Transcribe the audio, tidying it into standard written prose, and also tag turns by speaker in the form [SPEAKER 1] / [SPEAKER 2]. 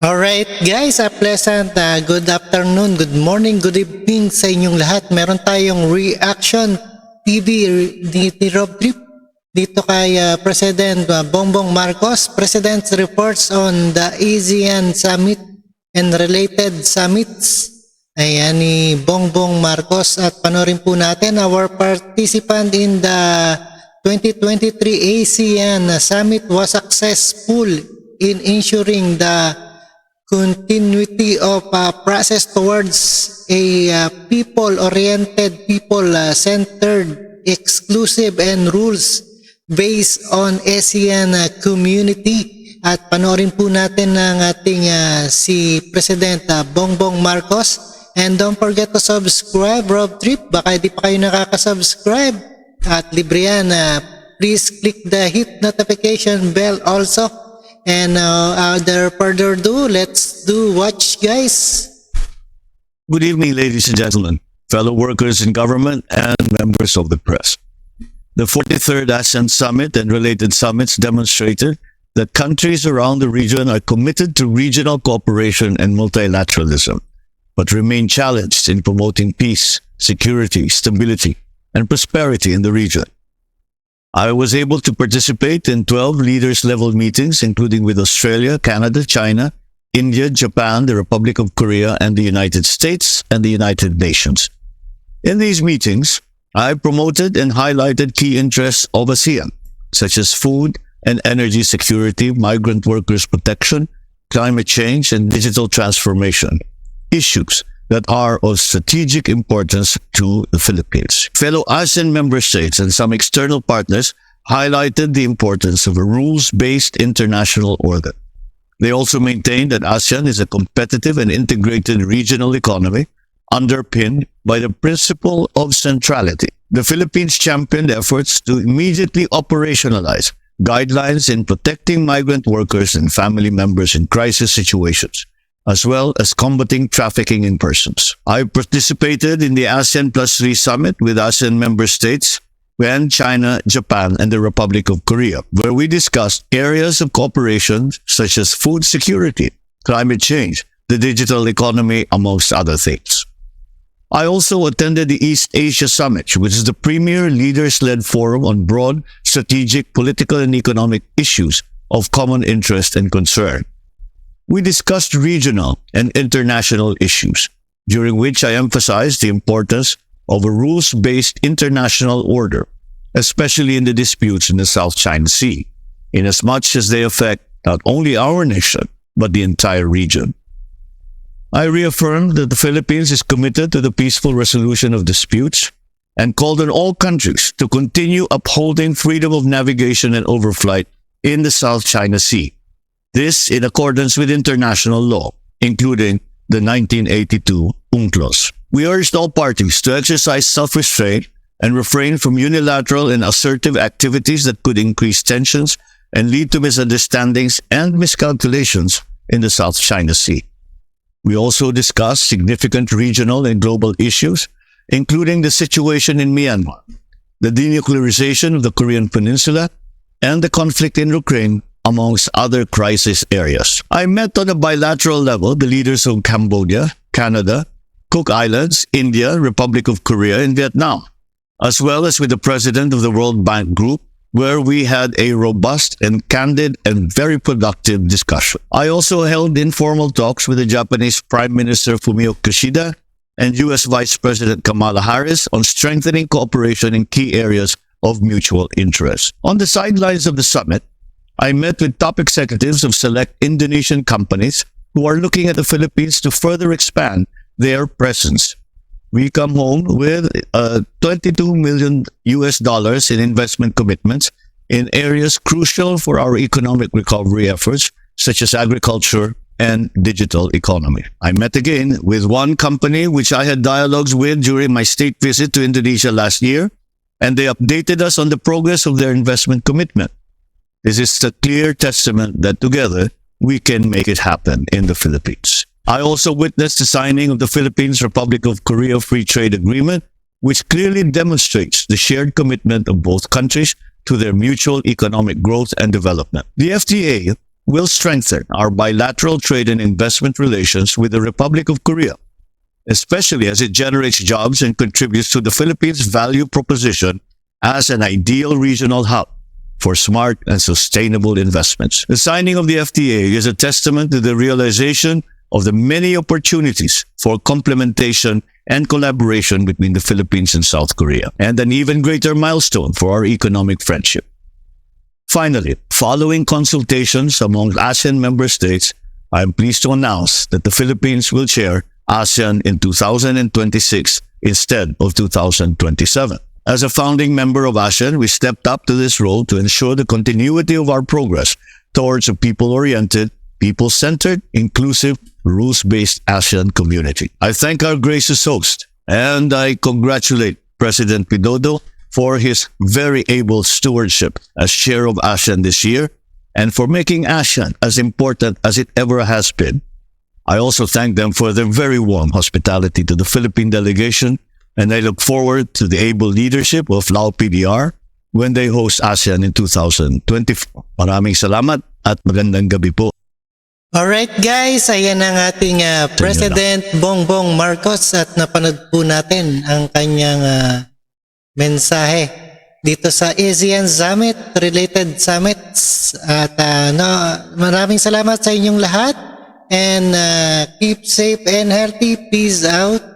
[SPEAKER 1] Alright guys, a pleasant good afternoon, good morning, good evening sa inyong lahat. Meron tayong reaction TV ni Rob Trip dito kay President Bongbong Marcos. President's reports on the ASEAN Summit and related summits. Ayan ni Bongbong Marcos, at panorin po natin our participant in the 2023 ASEAN Summit was successful in ensuring the continuity of process towards a people-oriented, people-centered, exclusive and rules-based on ASEAN Community. At panoorin po natin ng ating si President Bongbong Marcos. And don't forget to subscribe, Rob Trip. Baka di pa kayo nakaka-subscribe. At libre yan. Please click the hit notification bell also. And without further ado, let's watch, guys.
[SPEAKER 2] Good evening, ladies and gentlemen, fellow workers in government and members of the press. The 43rd ASEAN Summit and related summits demonstrated that countries around the region are committed to regional cooperation and multilateralism, but remain challenged in promoting peace, security, stability, and prosperity in the region. I was able to participate in 12 leaders-level meetings, including with Australia, Canada, China, India, Japan, the Republic of Korea, and the United States, and the United Nations. In these meetings, I promoted and highlighted key interests of ASEAN, such as food and energy security, migrant workers protection, climate change, and digital transformation, issues that are of strategic importance to the Philippines. Fellow ASEAN member states and some external partners highlighted the importance of a rules-based international order. They also maintained that ASEAN is a competitive and integrated regional economy underpinned by the principle of centrality. The Philippines championed efforts to immediately operationalize guidelines in protecting migrant workers and family members in crisis situations, as well as combating trafficking in persons. I participated in the ASEAN Plus 3 Summit with ASEAN member states and China, Japan, and the Republic of Korea, where we discussed areas of cooperation such as food security, climate change, the digital economy, amongst other things. I also attended the East Asia Summit, which is the premier leaders-led forum on broad, strategic, political, and economic issues of common interest and concern. We discussed regional and international issues, during which I emphasized the importance of a rules-based international order, especially in the disputes in the South China Sea, inasmuch as they affect not only our nation, but the entire region. I reaffirmed that the Philippines is committed to the peaceful resolution of disputes and called on all countries to continue upholding freedom of navigation and overflight in the South China Sea. This in accordance with international law, including the 1982 UNCLOS. We urged all parties to exercise self-restraint and refrain from unilateral and assertive activities that could increase tensions and lead to misunderstandings and miscalculations in the South China Sea. We also discussed significant regional and global issues, including the situation in Myanmar, the denuclearization of the Korean Peninsula, and the conflict in Ukraine, amongst other crisis areas. I met on a bilateral level the leaders of Cambodia, Canada, Cook Islands, India, Republic of Korea, and Vietnam, as well as with the president of the World Bank Group, where we had a robust and candid and very productive discussion. I also held informal talks with the Japanese Prime Minister Fumio Kishida and U.S. Vice President Kamala Harris on strengthening cooperation in key areas of mutual interest. On the sidelines of the summit, I met with top executives of select Indonesian companies who are looking at the Philippines to further expand their presence. We come home with $22 million in investment commitments in areas crucial for our economic recovery efforts, such as agriculture and digital economy. I met again with one company which I had dialogues with during my state visit to Indonesia last year, and they updated us on the progress of their investment commitment. This is a clear testament that together we can make it happen in the Philippines. I also witnessed the signing of the Philippines-Republic of Korea Free Trade Agreement, which clearly demonstrates the shared commitment of both countries to their mutual economic growth and development. The FTA will strengthen our bilateral trade and investment relations with the Republic of Korea, especially as it generates jobs and contributes to the Philippines' value proposition as an ideal regional hub for smart and sustainable investments. The signing of the FTA is a testament to the realization of the many opportunities for complementation and collaboration between the Philippines and South Korea, and an even greater milestone for our economic friendship. Finally, following consultations among ASEAN member states, I am pleased to announce that the Philippines will chair ASEAN in 2026 instead of 2027. As a founding member of ASEAN, we stepped up to this role to ensure the continuity of our progress towards a people-oriented, people-centered, inclusive, rules-based ASEAN community. I thank our gracious host, and I congratulate President Widodo for his very able stewardship as chair of ASEAN this year, and for making ASEAN as important as it ever has been. I also thank them for their very warm hospitality to the Philippine delegation, and I look forward to the able leadership of Lao PDR when they host ASEAN in 2024. Maraming salamat at magandang gabi po.
[SPEAKER 1] Alright guys, ayan ang ating President Bongbong Marcos at napanood po natin ang kanyang mensahe dito sa ASEAN Summit, related summits. At maraming salamat sa inyong lahat and keep safe and healthy. Peace out.